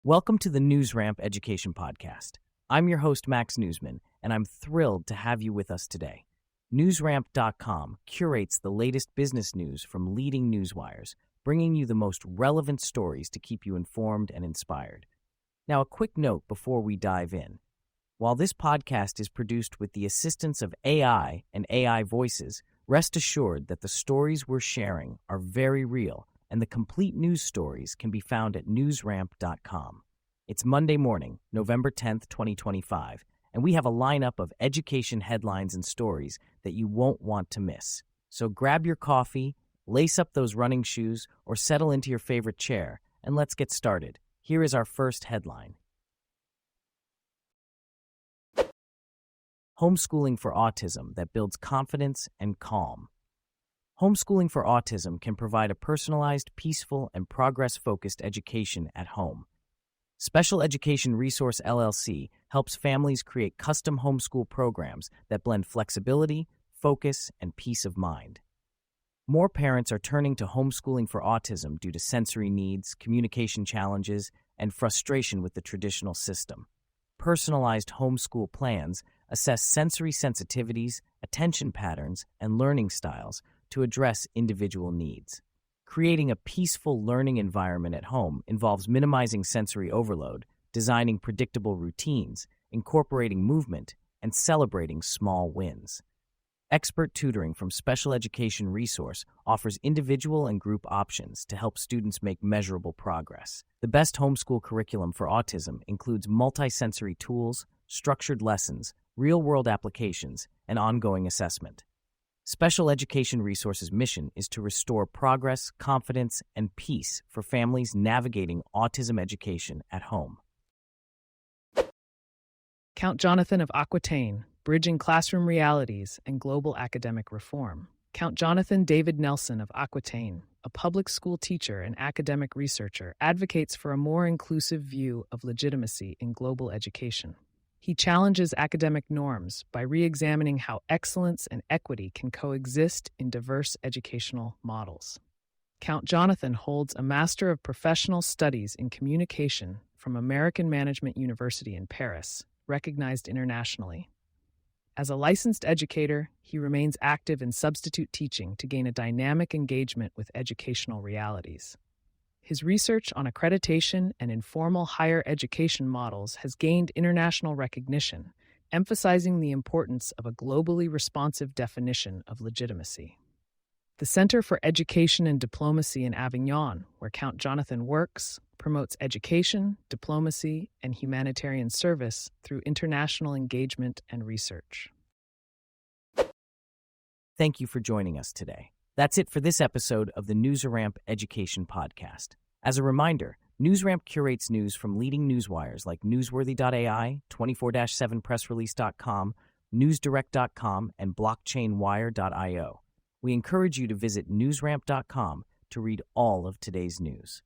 Welcome to the NewsRamp Education Podcast. I'm your host, Max Newsman, and I'm thrilled to have you with us today. NewsRamp.com curates the latest business news from leading newswires, bringing you the most relevant stories to keep you informed and inspired. Now, a quick note before we dive in. While this podcast is produced with the assistance of AI and AI voices, rest assured that the stories we're sharing are very real, and the complete news stories can be found at newsramp.com. It's Monday morning, November 10th, 2025, and we have a lineup of education headlines and stories that you won't want to miss. So grab your coffee, lace up those running shoes, or settle into your favorite chair, and let's get started. Here is our first headline. Homeschooling for autism that builds confidence and calm. Homeschooling for autism can provide a personalized, peaceful, and progress-focused education at home. Special Education Resource LLC helps families create custom homeschool programs that blend flexibility, focus, and peace of mind. More parents are turning to homeschooling for autism due to sensory needs, communication challenges, and frustration with the traditional system. Personalized homeschool plans assess sensory sensitivities, attention patterns, and learning styles to address individual needs. Creating a peaceful learning environment at home involves minimizing sensory overload, designing predictable routines, incorporating movement, and celebrating small wins. Expert tutoring from Special Education Resource offers individual and group options to help students make measurable progress. The best homeschool curriculum for autism includes multisensory tools, structured lessons, real-world applications, and ongoing assessment. Special Education Resource's mission is to restore progress, confidence, and peace for families navigating autism education at home. Count Jonathan of Aquitaine, Bridging Classroom Realities and Global Academic Reform. Count Jonathan David Nelson of Aquitaine, a public school teacher and academic researcher, advocates for a more inclusive view of legitimacy in global education. He challenges academic norms by re-examining how excellence and equity can coexist in diverse educational models. Count Jonathan holds a Master of Professional Studies in Communication from American Management University in Paris, recognized internationally. As a licensed educator, he remains active in substitute teaching to gain a dynamic engagement with educational realities. His research on accreditation and informal higher education models has gained international recognition, emphasizing the importance of a globally responsive definition of legitimacy. The Center for Education and Diplomacy in Avignon, where Count Jonathan works, promotes education, diplomacy, and humanitarian service through international engagement and research. Thank you for joining us today. That's it for this episode of the NewsRamp Education Podcast. As a reminder, NewsRamp curates news from leading newswires like Newsworthy.ai, 24/7pressrelease.com, NewsDirect.com, and BlockchainWire.io. We encourage you to visit NewsRamp.com to read all of today's news.